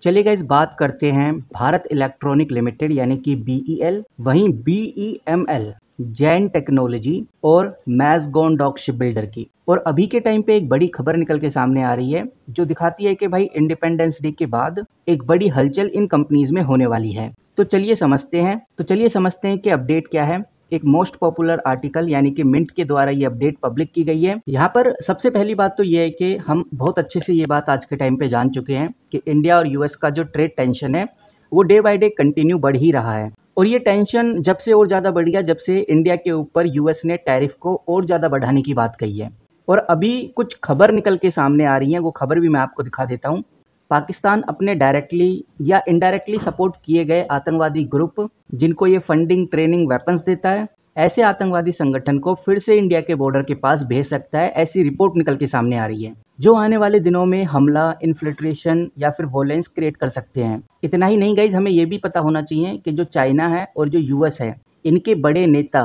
चलिए गाइस बात करते हैं भारत इलेक्ट्रॉनिक लिमिटेड यानी कि बीईएल, वहीं बीईएमएल, जैन टेक्नोलॉजी और मैज़गॉन डॉक शिपबिल्डर की। और अभी के टाइम पे एक बड़ी खबर निकल के सामने आ रही है जो दिखाती है कि भाई इंडिपेंडेंस डे के बाद एक बड़ी हलचल इन कंपनीज में होने वाली है। तो चलिए समझते हैं कि अपडेट क्या है। एक मोस्ट पॉपुलर आर्टिकल यानी कि मिंट के द्वारा ये अपडेट पब्लिक की गई है। यहाँ पर सबसे पहली बात तो ये है कि हम बहुत अच्छे से ये बात आज के टाइम पे जान चुके हैं कि इंडिया और यूएस का जो ट्रेड टेंशन है वो डे बाय डे कंटिन्यू बढ़ ही रहा है। और ये टेंशन जब से और ज़्यादा बढ़ गया जब से इंडिया के ऊपर यूएस ने टैरिफ को और ज़्यादा बढ़ाने की बात कही है। और अभी कुछ खबर निकल के सामने आ रही हैं, वो खबर भी मैं आपको दिखा देता हूँ। पाकिस्तान अपने डायरेक्टली या इनडायरेक्टली सपोर्ट किए गए आतंकवादी ग्रुप जिनको ये फंडिंग, ट्रेनिंग, वेपन्स देता है, ऐसे आतंकवादी संगठन को फिर से इंडिया के बॉर्डर के पास भेज सकता है, ऐसी रिपोर्ट निकल के सामने आ रही है जो आने वाले दिनों में हमला, इन्फिल्ट्रेशन या फिर वॉयलेंस क्रिएट कर सकते हैं। इतना ही नहीं गाइज, हमें ये भी पता होना चाहिए कि जो चाइना है और जो यूएस है, इनके बड़े नेता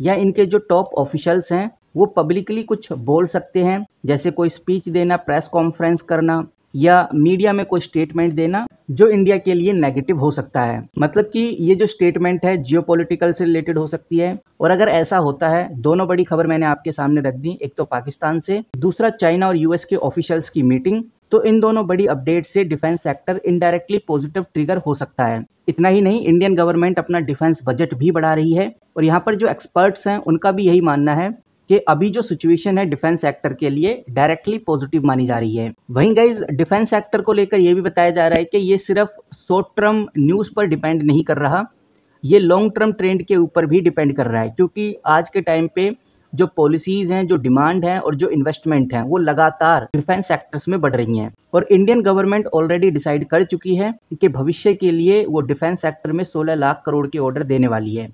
या इनके जो टॉप ऑफिशियल्स हैं वो पब्लिकली कुछ बोल सकते हैं, जैसे कोई स्पीच देना, प्रेस कॉन्फ्रेंस करना या मीडिया में कोई स्टेटमेंट देना जो इंडिया के लिए नेगेटिव हो सकता है। मतलब कि ये जो स्टेटमेंट है जियोपॉलिटिकल से रिलेटेड हो सकती है। और अगर ऐसा होता है, दोनों बड़ी खबर मैंने आपके सामने रख दी, एक तो पाकिस्तान से, दूसरा चाइना और यूएस के ऑफिशियल्स की मीटिंग, तो इन दोनों बड़ी अपडेट से defence sector indirectly positive trigger हो सकता है। इतना ही नहीं, इंडियन गवर्नमेंट अपना डिफेंस बजट भी बढ़ा रही है और यहाँ पर जो एक्सपर्ट्स हैं उनका भी यही मानना है कि अभी जो सिचुएशन है डिफेंस सेक्टर के लिए डायरेक्टली पॉजिटिव मानी जा रही है। वहीं गाइज डिफेंस सेक्टर को लेकर ये भी बताया जा रहा है कि ये सिर्फ शॉर्ट टर्म न्यूज़ पर डिपेंड नहीं कर रहा, ये लॉन्ग टर्म ट्रेंड के ऊपर भी डिपेंड कर रहा है, क्योंकि आज के टाइम पे जो पॉलिसीज़ हैं, जो डिमांड है और जो इन्वेस्टमेंट है वो लगातार डिफेंस सेक्टर्स में बढ़ रही हैं। और इंडियन गवर्नमेंट ऑलरेडी डिसाइड कर चुकी है कि भविष्य के लिए वो डिफेंस सेक्टर में 16 लाख करोड़ के ऑर्डर देने वाली है,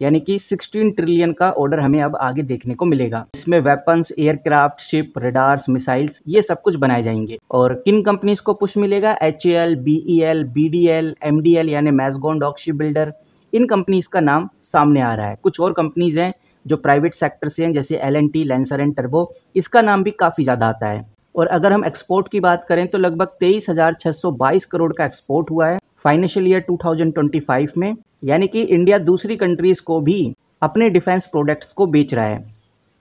यानी कि 16 ट्रिलियन का ऑर्डर हमें अब आगे देखने को मिलेगा। इसमें weapons, aircraft, ship, radars, missiles, ये सब कुछ बनाए जाएंगे। और किन कंपनीज को पुश मिलेगा? HAL, BEL, BDL, MDL यानी मैज़गॉन डॉक शिपबिल्डर, इन कंपनीज का नाम सामने आ रहा है। कुछ और कंपनीज हैं जो प्राइवेट सेक्टर से हैं, जैसे L&T, लैंसर एंड टर्बो, इसका नाम भी काफ़ी ज़्यादा आता है। और अगर हम एक्सपोर्ट की बात करें तो लगभग 23,622 करोड़ का एक्सपोर्ट हुआ है फाइनेंशियल ईयर 2025 में, यानी कि इंडिया दूसरी कंट्रीज़ को भी अपने डिफेंस प्रोडक्ट्स को बेच रहा है,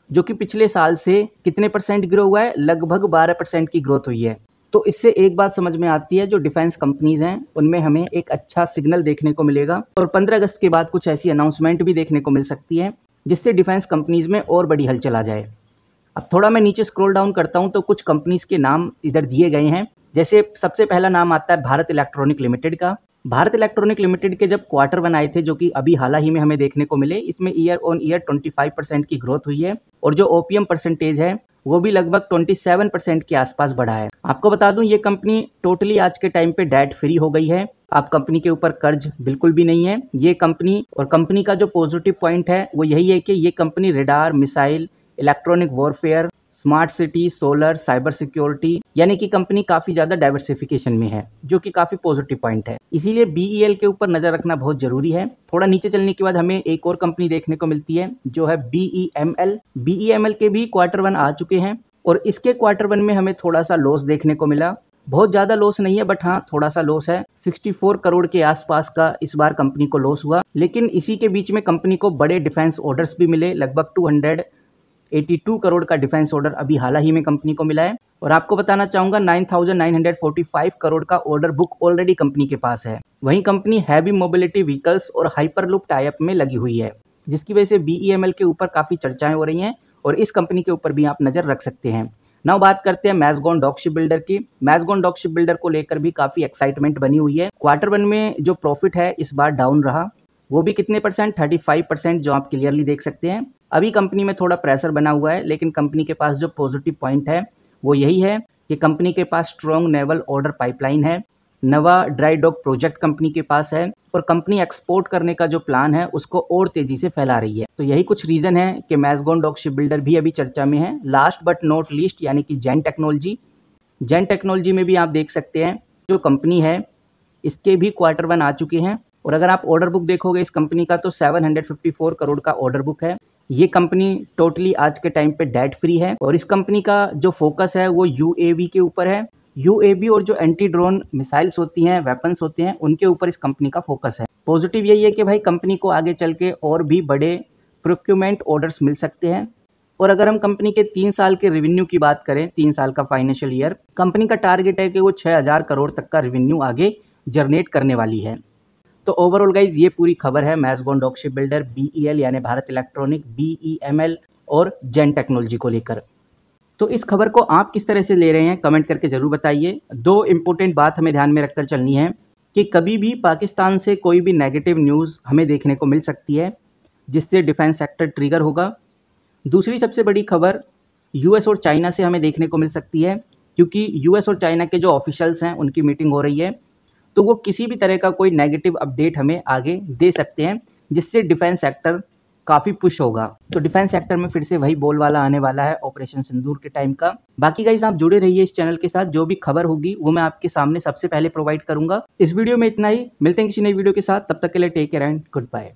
जो कि पिछले साल से कितने परसेंट ग्रो हुआ है? लगभग 12% की ग्रोथ हुई है। तो इससे एक बात समझ में आती है, जो डिफेंस कंपनीज हैं उनमें हमें एक अच्छा सिग्नल देखने को मिलेगा। और 15 अगस्त के बाद कुछ ऐसी अनाउंसमेंट भी देखने को मिल सकती है जिससे डिफेंस कंपनीज में और बड़ी हलचल आ जाए। अब थोड़ा मैं नीचे स्क्रॉल डाउन करता हूं तो कुछ कंपनीज के नाम इधर दिए गए हैं। जैसे सबसे पहला नाम आता है भारत इलेक्ट्रॉनिक लिमिटेड का। भारत इलेक्ट्रॉनिक लिमिटेड के जब क्वार्टर 1 आए थे, जो कि अभी हाल ही में हमें देखने को मिले, इसमें ईयर ऑन ईयर 25% की ग्रोथ हुई है और जो ओपीएम परसेंटेज है वो भी लगभग 27% के आसपास बढ़ा है। आपको बता दूं, ये कंपनी टोटली आज के टाइम पे डेट फ्री हो गई है। आप कंपनी के ऊपर कर्ज बिल्कुल भी नहीं है। ये कंपनी, और कंपनी का जो पॉजिटिव पॉइंट है वो यही है कि ये company radar, missile, electronic warfare, smart city, solar, cyber security, यानी कि कंपनी काफ़ी ज़्यादा डाइवर्सिफिकेशन में है, जो कि काफ़ी पॉजिटिव पॉइंट है। इसीलिए बीईएल के ऊपर नज़र रखना बहुत ज़रूरी है। थोड़ा नीचे चलने के बाद हमें एक और कंपनी देखने को मिलती है जो है बीईएमएल। बीईएमएल के भी क्वार्टर 1 आ चुके हैं और इसके क्वार्टर 1 में हमें थोड़ा सा लॉस देखने को मिला। बहुत ज़्यादा लॉस नहीं है, बट हाँ थोड़ा सा लॉस है। 64 करोड़ के आसपास का इस बार कंपनी को लॉस हुआ, लेकिन इसी के बीच में कंपनी को बड़े डिफेंस ऑर्डर्स भी मिले। लगभग 282 करोड़ का डिफेंस ऑर्डर अभी हाल ही में कंपनी को मिला है। और आपको बताना चाहूंगा 9,945 करोड़ का ऑर्डर बुक ऑलरेडी कंपनी के पास है। वहीं कंपनी हैवी मोबिलिटी व्हीकल्स और हाइपरलूप टाई अप में लगी हुई है, जिसकी वजह से बीईएमएल के ऊपर काफ़ी चर्चाएं हो रही हैं और इस कंपनी के ऊपर भी आप नज़र रख सकते हैं। नाउ बात करते हैं मैज़गॉन डॉक शिपबिल्डर की। मैज़गॉन डॉक शिपबिल्डर को लेकर भी काफ़ी एक्साइटमेंट बनी हुई है। क्वार्टर 1 में जो प्रॉफिट है इस बार डाउन रहा, वो भी कितने परसेंट? 35%, जो आप क्लियरली देख सकते हैं। अभी कंपनी में थोड़ा प्रेशर बना हुआ है, लेकिन कंपनी के पास जो पॉजिटिव पॉइंट है वो यही है कि कंपनी के पास स्ट्रॉन्ग नेवल ऑर्डर पाइपलाइन है, नवा ड्राई डॉक प्रोजेक्ट कंपनी के पास है और कंपनी एक्सपोर्ट करने का जो प्लान है उसको और तेजी से फैला रही है। तो यही कुछ रीज़न है कि मैज़गॉन डॉक शिपबिल्डर भी अभी चर्चा में है। लास्ट बट नॉट लीस्ट यानी कि जैन टेक्नोलॉजी में भी आप देख सकते हैं जो कंपनी है इसके भी क्वार्टर 1 आ चुके हैं। और अगर आप ऑर्डर बुक देखोगे इस कंपनी का तो 754 करोड़ का ऑर्डर बुक है। ये कंपनी टोटली आज के टाइम पे डेट फ्री है और इस कंपनी का जो फोकस है वो यूएवी के ऊपर है। यूएवी और जो एंटी ड्रोन मिसाइल्स होती हैं, वेपन्स होते हैं, उनके ऊपर इस कंपनी का फोकस है। पॉजिटिव यही है कि भाई कंपनी को आगे चल के और भी बड़े प्रोक्यूरमेंट ऑर्डर्स मिल सकते हैं। और अगर हम कंपनी के 3 साल के रेवेन्यू की बात करें, 3 साल का फाइनेंशियल ईयर, कंपनी का टारगेट है कि वो 6000 करोड़ तक का रेवेन्यू आगे जनरेट करने वाली है। तो ओवरऑल गाइज ये पूरी खबर है मैज़गान डॉक शिप बिल्डर, BEL यानी भारत इलेक्ट्रॉनिक, BEML और जेन टेक्नोलॉजी को लेकर। तो इस खबर को आप किस तरह से ले रहे हैं कमेंट करके ज़रूर बताइए। 2 इम्पोर्टेंट बात हमें ध्यान में रखकर चलनी है कि कभी भी पाकिस्तान से कोई भी नेगेटिव न्यूज़ हमें देखने को मिल सकती है जिससे डिफेंस सेक्टर ट्रिगर होगा। दूसरी सबसे बड़ी खबर US और चाइना से हमें देखने को मिल सकती है, क्योंकि US और चाइना के जो ऑफिशियल्स हैं उनकी मीटिंग हो रही है, तो वो किसी भी तरह का कोई नेगेटिव अपडेट हमें आगे दे सकते हैं जिससे डिफेंस सेक्टर काफ़ी पुश होगा। तो डिफेंस सेक्टर में फिर से वही बोलबाला आने वाला है ऑपरेशन सिंदूर के टाइम का। बाकी गाइस आप जुड़े रहिए इस चैनल के साथ, जो भी खबर होगी वो मैं आपके सामने सबसे पहले प्रोवाइड करूंगा। इस वीडियो में इतना ही, मिलते हैं किसी नई वीडियो के साथ, तब तक के लिए take care and good bye.